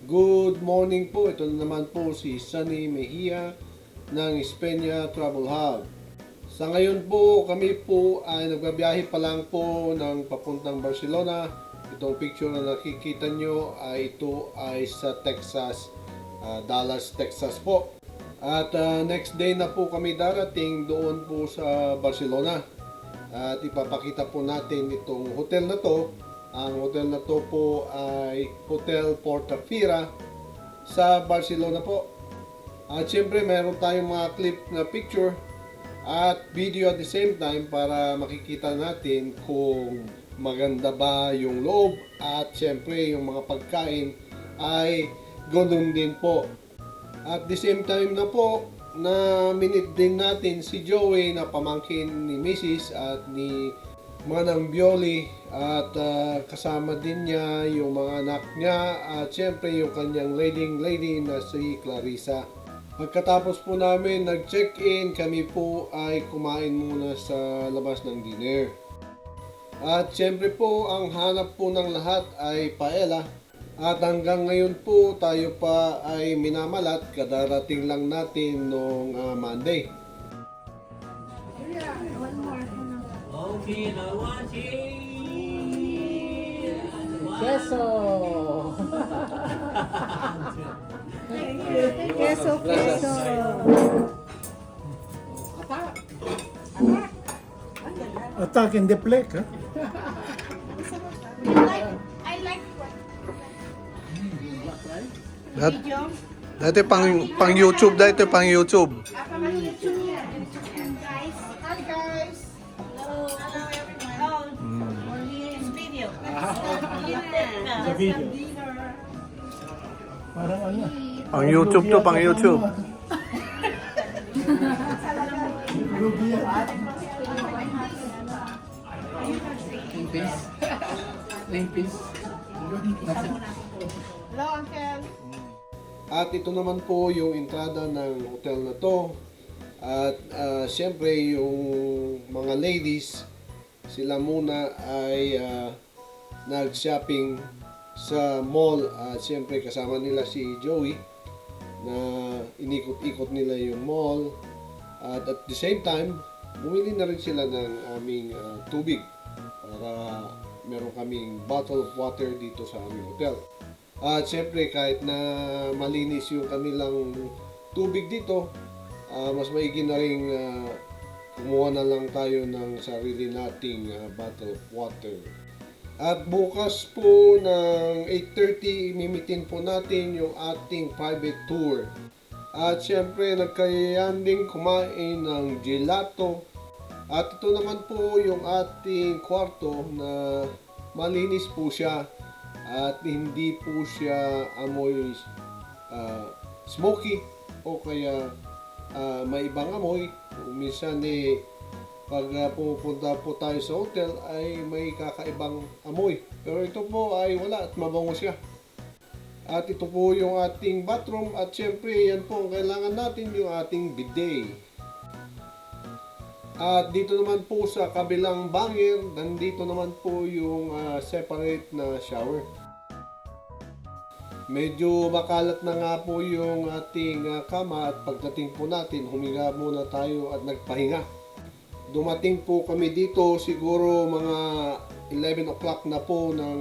Good morning po. Ito na naman po si Sunny Mejia ng Espanya Travel Hub. Sa ngayon po, kami po ay nagbabiyahe pa lang po ng papuntang Barcelona. Itong picture na nakikita nyo ay ito ay sa Texas, Dallas, Texas po. At next day na po kami darating doon po sa Barcelona. At ipapakita po natin itong hotel na to. Ang hotel na to po ay Hotel Portafira sa Barcelona po. At syempre meron tayong mga clip na picture at video at the same time para makikita natin kung maganda ba yung loob at syempre yung mga pagkain ay ganoon din po. At the same time na po na minute din natin si Joey na pamangkin ni Mrs. at ni Manang Bioli at kasama din niya yung mga anak niya at syempre yung kanyang leading lady na si Clarissa. Pagkatapos po namin nag-check-in, kami po ay kumain muna sa labas ng dinner. At syempre po ang hanap po ng lahat ay paella. At hanggang ngayon po tayo pa ay minamalat, kadarating lang natin noong Monday. Okay, now watching. Queso! Queso, queso! Attacking the plague, huh? I like Dati pang YouTube, dati pang YouTube. guys. Hi guys. Hello. Hello everyone. Oh, it's video. Sa video. Parang ano? Pang YouTube to, pang YouTube. Ruby yan. Hello uncle. At ito naman po yung entrada ng hotel na to. At syempre yung mga ladies, sila muna ay nag-shopping sa mall. At syempre kasama nila si Joey na inikot-ikot nila yung mall. At the same time, bumili na rin sila ng aming tubig para meron kaming bottle of water dito sa aming hotel. At syempre kahit na malinis yung kanilang tubig dito, mas maigi na rin kumuha na lang tayo ng sarili nating bottle of water. At bukas po ng 8:30, mimitin po natin yung ating private tour. At syempre nagkayayan din kumain ng gelato. At ito naman po yung ating kwarto na malinis po siya. At hindi po siya amoy smoky o kaya may ibang amoy. Minsan pag pupunta po tayo sa hotel ay may kakaibang amoy. Pero ito po ay wala at mabango siya. At ito po yung ating bathroom at syempre yan po ang kailangan natin, yung ating bidet. At dito naman po sa kabilang bangir, nandito naman po yung separate na shower. Medyo makalat na nga po yung ating kama at pagdating po natin, huminga muna tayo at nagpahinga. Dumating po kami dito siguro mga 11 o'clock na po ng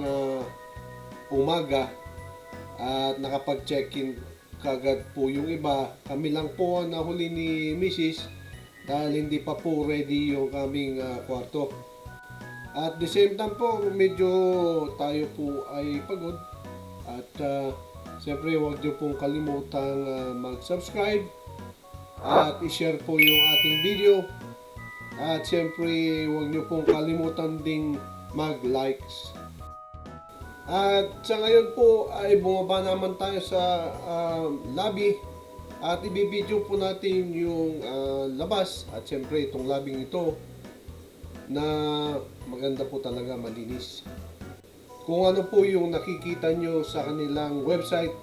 umaga at nakapag-check-in kagad po yung iba. Kami lang po ang nahuli ni Mrs. dahil hindi pa po ready yung aming kwarto. At the same time po, medyo tayo po ay pagod. At siyempre huwag niyo pong kalimutang mag-subscribe at i-share po yung ating video. At siyempre huwag niyo pong kalimutan ding mag-likes. At sa ngayon po ay bumaba naman tayo sa lobby. At ibibideo po natin yung labas at syempre itong labing ito na maganda po talaga, malinis. Kung ano po yung nakikita nyo sa kanilang website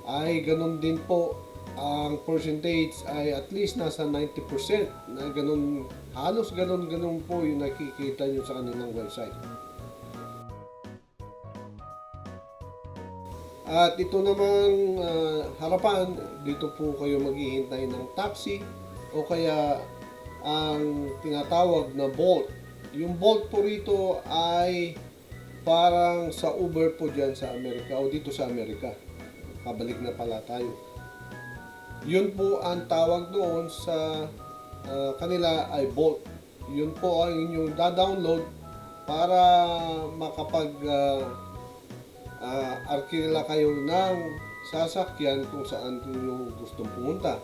ay ganun din po. Ang percentage ay at least nasa 90% na ganun, halos ganun po yung nakikita nyo sa kanilang website. At ito namang harapan, dito po kayo maghihintay ng taxi o kaya ang tinatawag na Bolt. Yung Bolt po rito ay parang sa Uber po dyan sa Amerika o dito sa Amerika. Pabalik na pala tayo. Yun po ang tawag doon sa kanila ay Bolt. Yun po ang inyong da-download para makapag arkila kayo ng sasakyan kung saan nyo gustong pumunta.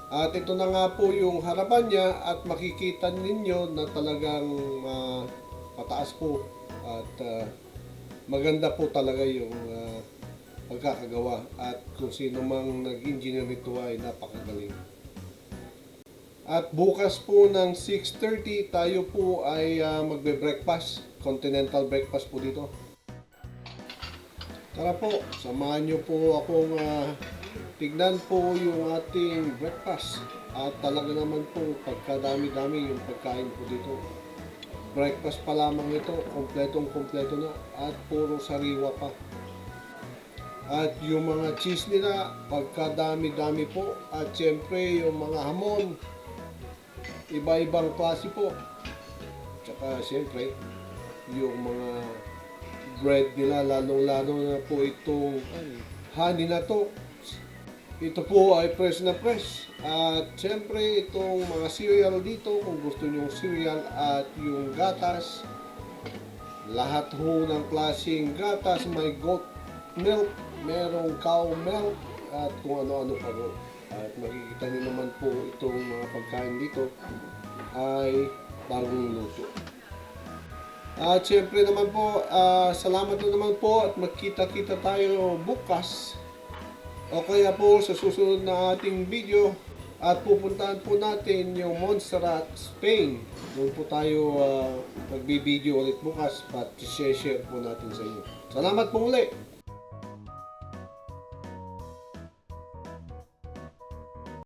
At ito na nga po yung harapan niya at makikita ninyo na talagang mataas po at maganda po talaga yung pagkakagawa at kung sino mang nag-engineer nito ay napakagaling. At bukas po ng 6:30 tayo po ay magbe-breakfast, continental breakfast po dito. Tara po, samahan nyo po akong tignan po yung ating breakfast. At talaga naman po, pagkadami-dami yung pagkain po dito. Breakfast pa lamang ito, kompletong-kompleto na at puro sariwa pa. At yung mga cheese nila, pagkadami-dami po. At syempre yung mga hamon, iba-ibang klase po. Tsaka syempre, yung mga bread nila, lalong-lalo na po itong honey na to. Ito po ay fresh na fresh. At syempre itong mga cereal dito, kung gusto nyo cereal at yung gatas, lahat ho ng klaseng gatas, may goat milk, merong cow milk, at kung ano-ano pa po. At makikita nyo naman po itong mga pagkain dito ay bagong luto. At syempre naman po, salamat na naman po at magkita-kita tayo bukas o kaya po sa susunod na ating video at pupuntahan po natin yung Montserrat, Spain. Doon po tayo magbibideo ulit bukas at share po natin sa inyo. Salamat po ulit!